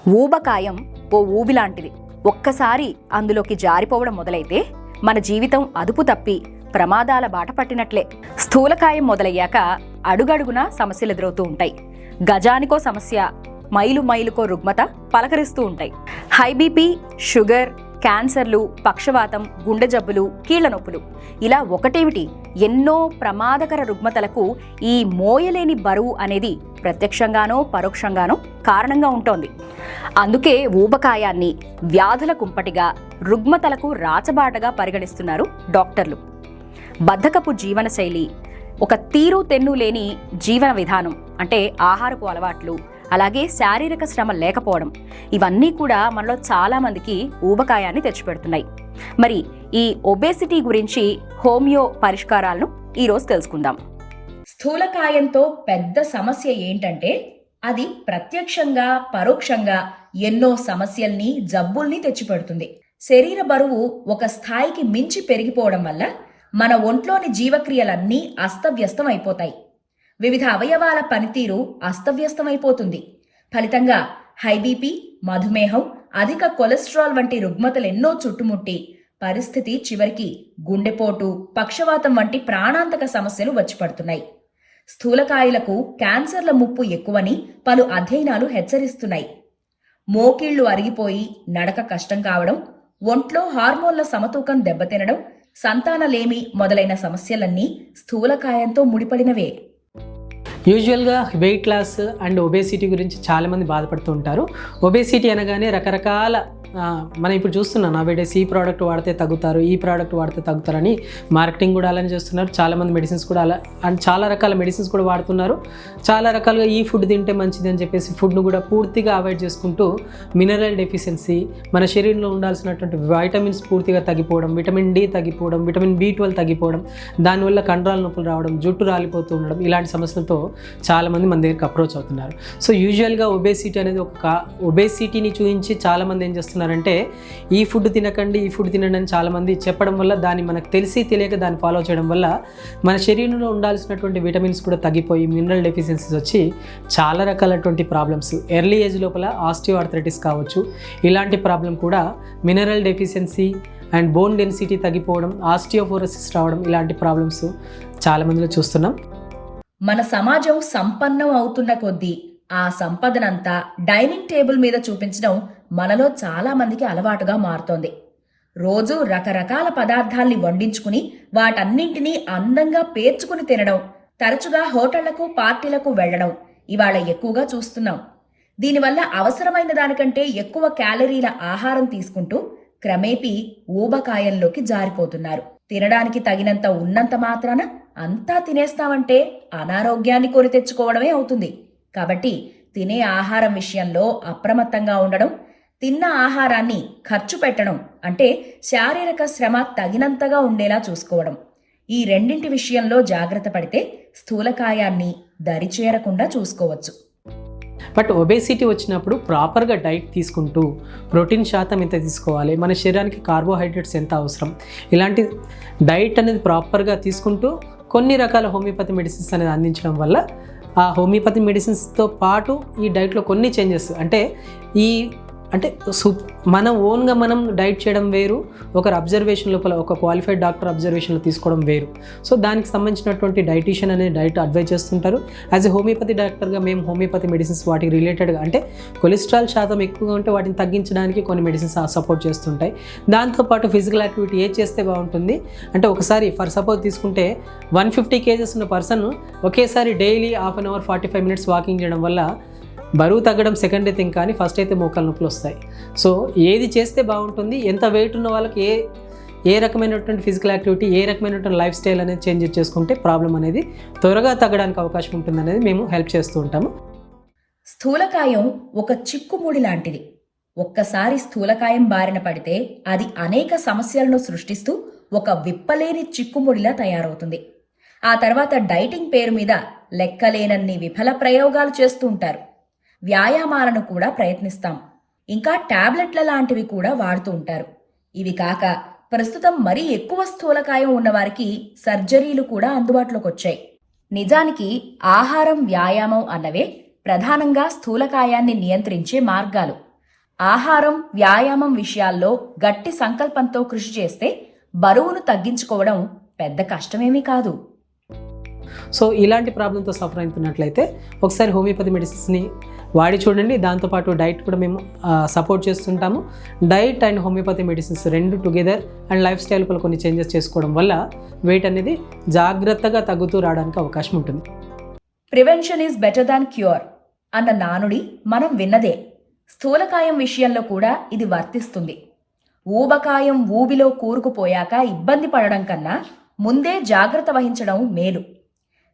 ఊబకాయం ఓ ఊబి లాంటిది. ఒక్కసారి అందులోకి జారిపోవడం మొదలైతే మన జీవితం అదుపు తప్పి ప్రమాదాల బాట పట్టినట్లే. స్థూలకాయం మొదలయ్యాక అడుగడుగునా సమస్యలు ఎదురవుతూ ఉంటాయి. గజానికో సమస్య, మైలు మైలుకో రుగ్మత పలకరిస్తూ ఉంటాయి. హై బీపీ, షుగర్, క్యాన్సర్లు, పక్షవాతం, గుండె జబ్బులు, కీళ్ల నొప్పులు, ఇలా ఒకటేమిటి ఎన్నో ప్రమాదకర రుగ్మతలకు ఈ మోయలేని బరువు అనేది ప్రత్యక్షంగానో పరోక్షంగానో కారణంగా ఉంటోంది. అందుకే ఊబకాయాన్ని వ్యాధుల కుంపటిగా, రుగ్మతలకు రాచబాటగా పరిగణిస్తున్నారు డాక్టర్లు. బద్ధకపు జీవనశైలి, ఒక తీరు తెన్ను లేని జీవన విధానం అంటే ఆహారపు అలవాట్లు, అలాగే శారీరక శ్రమ లేకపోవడం, ఇవన్నీ కూడా మనలో చాలా మందికి ఊబకాయాన్ని తెచ్చిపెడుతున్నాయి. మరి ఈ ఒబేసిటీ గురించి హోమియో పరిష్కారాలను ఈరోజు తెలుసుకుందాం. స్థూలకాయంతో పెద్ద సమస్య ఏంటంటే అది ప్రత్యక్షంగా పరోక్షంగా ఎన్నో సమస్యల్ని, జబ్బుల్ని తెచ్చిపెడుతుంది. శరీర బరువు ఒక స్థాయికి మించి పెరిగిపోవడం వల్ల మన ఒంట్లోని జీవక్రియలన్నీ అస్తవ్యస్తం అయిపోతాయి. వివిధ అవయవాల పనితీరు అస్తవ్యస్తమైపోతుంది. ఫలితంగా హై బీపీ, మధుమేహం, అధిక కొలెస్ట్రాల్ వంటి రుగ్మతలెన్నో చుట్టుముట్టి పరిస్థితి చివరికి గుండెపోటు, పక్షవాతం వంటి ప్రాణాంతక సమస్యలు వచ్చిపడుతున్నాయి. స్థూలకాయులకు క్యాన్సర్ల ముప్పు ఎక్కువని పలు అధ్యయనాలు హెచ్చరిస్తున్నాయి. మోకిళ్లు అరిగిపోయి నడక కష్టం కావడం, ఒంట్లో హార్మోన్ల సమతూకం దెబ్బతినడం, సంతానలేమి మొదలైన సమస్యలన్నీ స్థూలకాయంతో ముడిపడినవే. యూజువల్గా వెయిట్ లాస్ అండ్ ఒబేసిటీ గురించి చాలామంది బాధపడుతూ ఉంటారు. ఒబేసిటీ అనగానే రకరకాల మనం ఇప్పుడు చూస్తున్నాం నవేడేస్ ఈ ప్రోడక్ట్ వాడితే తగ్గుతారు, ఈ ప్రోడక్ట్ వాడితే తగ్గుతారని మార్కెటింగ్ కూడా అలానే చేస్తున్నారు. చాలామంది మెడిసిన్స్ కూడా అలా అండ్ చాలా రకాల మెడిసిన్స్ కూడా వాడుతున్నారు. చాలా రకాలుగా ఈ ఫుడ్ తింటే మంచిది అని చెప్పేసి ఫుడ్ను కూడా పూర్తిగా అవాయిడ్ చేసుకుంటూ మినరల్ డెఫిషియన్సీ, మన శరీరంలో ఉండాల్సినటువంటి వైటమిన్స్ పూర్తిగా తగ్గిపోవడం, విటమిన్ డి తగ్గిపోవడం, విటమిన్ B12 తగ్గిపోవడం, దానివల్ల కండరాల నొప్పులు రావడం, జుట్టు రాలిపోతూ ఉండడం, ఇలాంటి సమస్యలతో చాలామంది మన దగ్గరికి అప్రోచ్ అవుతున్నారు. సో యూజువల్గా ఒబేసిటీ అనేది ఒబేసిటీని చూపించి చాలామంది ఏం చేస్తున్నారు అంటే ఈ ఫుడ్ తినకండి, ఈ ఫుడ్ తినండి అని చాలామంది చెప్పడం వల్ల దాన్ని మనకు తెలిసి తెలియక దాన్ని ఫాలో చేయడం వల్ల మన శరీరంలో ఉండాల్సినటువంటి విటమిన్స్ కూడా తగ్గిపోయి మినరల్ డెఫిషియన్సీస్ వచ్చి చాలా రకాలైనటువంటి ప్రాబ్లమ్స్, ఎర్లీ ఏజ్ లోపల ఆస్టియోఆర్థరైటిస్ కావచ్చు, ఇలాంటి ప్రాబ్లం కూడా mineral deficiency and bone density తగ్గిపోవడం, ఆస్టియోపోరోసిస్ రావడం, ఇలాంటి ప్రాబ్లమ్స్ చాలామందిలో చూస్తున్నాం. మన సమాజం సంపన్నం అవుతున్న కొద్దీ ఆ సంపదనంతా డైనింగ్ టేబుల్ మీద చూపించడం మనలో చాలా మందికి అలవాటుగా మారుతోంది. రోజు రకరకాల పదార్థాల్ని వండించుకుని వాటన్నింటినీ అందంగా పేర్చుకుని తినడం, తరచుగా హోటళ్లకు, పార్టీలకు వెళ్లడం ఇవాళ ఎక్కువగా చూస్తున్నాం. దీనివల్ల అవసరమైన దానికంటే ఎక్కువ క్యాలరీల ఆహారం తీసుకుంటూ క్రమేపీ ఊబకాయంలోకి జారిపోతున్నారు. తినడానికి తగినంత ఉన్నంత మాత్రాన అంతా తినేస్తామంటే అనారోగ్యాన్ని కొని తెచ్చుకోవడమే అవుతుంది. కాబట్టి తినే ఆహారం విషయంలో అప్రమత్తంగా ఉండడం, తిన్న ఆహారాన్ని ఖర్చు పెట్టడం అంటే శారీరక శ్రమ తగినంతగా ఉండేలా చూసుకోవడం, ఈ రెండింటి విషయంలో జాగ్రత్త పడితే స్థూలకాయాన్ని దరిచేరకుండా చూసుకోవచ్చు. బట్ ఒబేసిటీ వచ్చినప్పుడు ప్రాపర్గా డైట్ తీసుకుంటూ ప్రోటీన్ శాతం ఎంత తీసుకోవాలి, మన శరీరానికి కార్బోహైడ్రేట్స్ ఎంత అవసరం, ఇలాంటి డైట్ అనేది ప్రాపర్గా తీసుకుంటూ కొన్ని రకాల హోమియోపతి మెడిసిన్స్ అనేది అందించడం వల్ల ఆ హోమియోపతి మెడిసిన్స్తో పాటు ఈ డైట్లో కొన్ని చేంజెస్ అంటే మనం ఓన్గా మనం డైట్ చేయడం వేరు, ఒకరు అబ్జర్వేషన్ లోపల ఒక క్వాలిఫైడ్ డాక్టర్ అబ్జర్వేషన్లో తీసుకోవడం వేరు. సో దానికి సంబంధించినటువంటి డైటీషియన్ అనే డైట్ అడ్వైజ్ చేస్తుంటారు. యాజ్ ఎ హోమియోపతి డాక్టర్గా మేము హోమియోపతి మెడిసిన్స్ వాటికి రిలేటెడ్గా అంటే కొలెస్ట్రాల్ శాతం ఎక్కువగా ఉంటే వాటిని తగ్గించడానికి కొన్ని మెడిసిన్స్ సపోర్ట్ చేస్తుంటాయి. దాంతోపాటు ఫిజికల్ యాక్టివిటీ ఏది చేస్తే బాగుంటుంది అంటే ఒకసారి ఫర్ సపోజ్ తీసుకుంటే 150 kgs ఉన్న పర్సన్ ఒకేసారి daily half an hour 45 minutes walking చేయడం వల్ల బరువు తగ్గడం సెకండరీ థింగ్, కానీ ఫస్ట్ అయితే మోకాలు నొప్పులు వస్తాయి. సో ఏది చేస్తే బాగుంటుంది, ఎంత వెయిట్ ఉన్న వాళ్ళకి ఏ రకమైనటువంటి ఫిజికల్ యాక్టివిటీ, ఏ రకమైనటువంటి లైఫ్ స్టైల్ అనేది చేంజ్ చేసుకుంటే ప్రాబ్లం అనేది త్వరగా తగ్గడానికి అవకాశం ఉంటుంది అనేది మేము హెల్ప్ చేస్తూ ఉంటాము. స్థూలకాయం ఒక చిక్కుముడి లాంటిది. ఒక్కసారి స్థూలకాయం బారిన పడితే అది అనేక సమస్యలను సృష్టిస్తూ ఒక విప్పలేని చిక్కుముడిలా తయారవుతుంది. ఆ తర్వాత డైటింగ్ పేరు మీద లెక్కలేనన్ని విఫల ప్రయోగాలు చేస్తూ ఉంటారు. వ్యాయామాలను కూడా ప్రయత్నిస్తాం. ఇంకా టాబ్లెట్ల లాంటివి కూడా వాడుతూ ఉంటారు. ఇవి కాక ప్రస్తుతం మరీ ఎక్కువ స్థూలకాయం ఉన్నవారికి సర్జరీలు కూడా అందుబాటులోకి వచ్చాయి. నిజానికి ఆహారం, వ్యాయామం అన్నవే ప్రధానంగా స్థూలకాయాన్ని నియంత్రించే మార్గాలు. ఆహారం, వ్యాయామం విషయాల్లో గట్టి సంకల్పంతో కృషి చేస్తే బరువును తగ్గించుకోవడం పెద్ద కష్టమేమీ కాదు. సో ఇలాంటి ప్రాబ్లంతో సఫర్ అవుతున్నట్లయితే ఒకసారి హోమియోపతి మెడిసిన్స్ని వాడి చూడండి. దాంతోపాటు డైట్ కూడా మేము సపోర్ట్ చేస్తుంటాము. డైట్ అండ్ హోమియోపతి మెడిసిన్స్ రెండు టుగెదర్ అండ్ లైఫ్ స్టైల్ పలు కొన్ని చేంజెస్ చేసుకోవడం వల్ల వెయిట్ అనేది జాగ్రత్తగా తగ్గుతూ రావడానికి అవకాశం ఉంటుంది. Prevention is better than cure అన్న నానుడి మనం విన్నదే. స్థూలకాయం విషయంలో కూడా ఇది వర్తిస్తుంది. ఊబకాయం ఊబిలో కూరుకుపోయాక ఇబ్బంది పడడం కన్నా ముందే జాగ్రత్త వహించడం మేలు.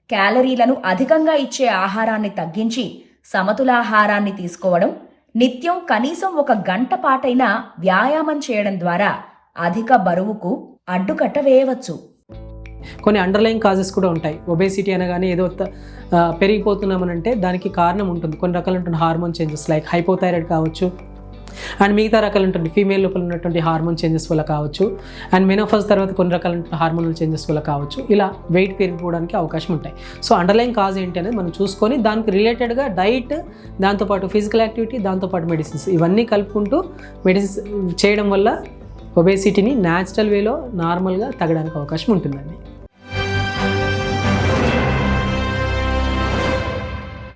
క్యాలరీలను అధికంగా ఇచ్చే ఆహారాన్ని తగ్గించి సమతులాహారాన్ని తీసుకోవడం, నిత్యం కనీసం 1 గంట పాటైనా వ్యాయామం చేయడం ద్వారా అధిక బరువుకు అడ్డుకట్ట వేయవచ్చు. కొన్ని అండర్లైన్ కాజెస్ కూడా ఉంటాయి. ఒబేసిటీ అనగానే ఏదో పెరిగిపోతున్నామనంటే దానికి కారణం ఉంటుంది. కొన్ని రకాలైన హార్మోన్ చేంజెస్ లైక్ హైపోథైరాయిడ్ కావచ్చు, అండ్ మిగతా రకాలైనటువంటి ఫీమేల్ లోపల ఉన్నటువంటి హార్మోన్ చేంజెస్ వల్ల కావచ్చు, అండ్ మెనోఫాజ్ తర్వాత కొన్ని రకాలైన హార్మోనల్ చేంజెస్ వల్ల కావచ్చు. ఇలా వెయిట్ పెరిగిపోవడానికి అవకాశం ఉంటాయి. సో అండర్లైన్ కాజ్ ఏంటి అనేది మనం చూసుకొని దానికి రిలేటెడ్గా డైట్, దాంతోపాటు ఫిజికల్ యాక్టివిటీ, దాంతోపాటు మెడిసిన్స్ ఇవన్నీ కలుపుకుంటూ మెడిసిన్స్ చేయడం వల్ల ఒబేసిటీని న్యాచురల్ వేలో నార్మల్గా తగ్గడానికి అవకాశం ఉంటుందండి.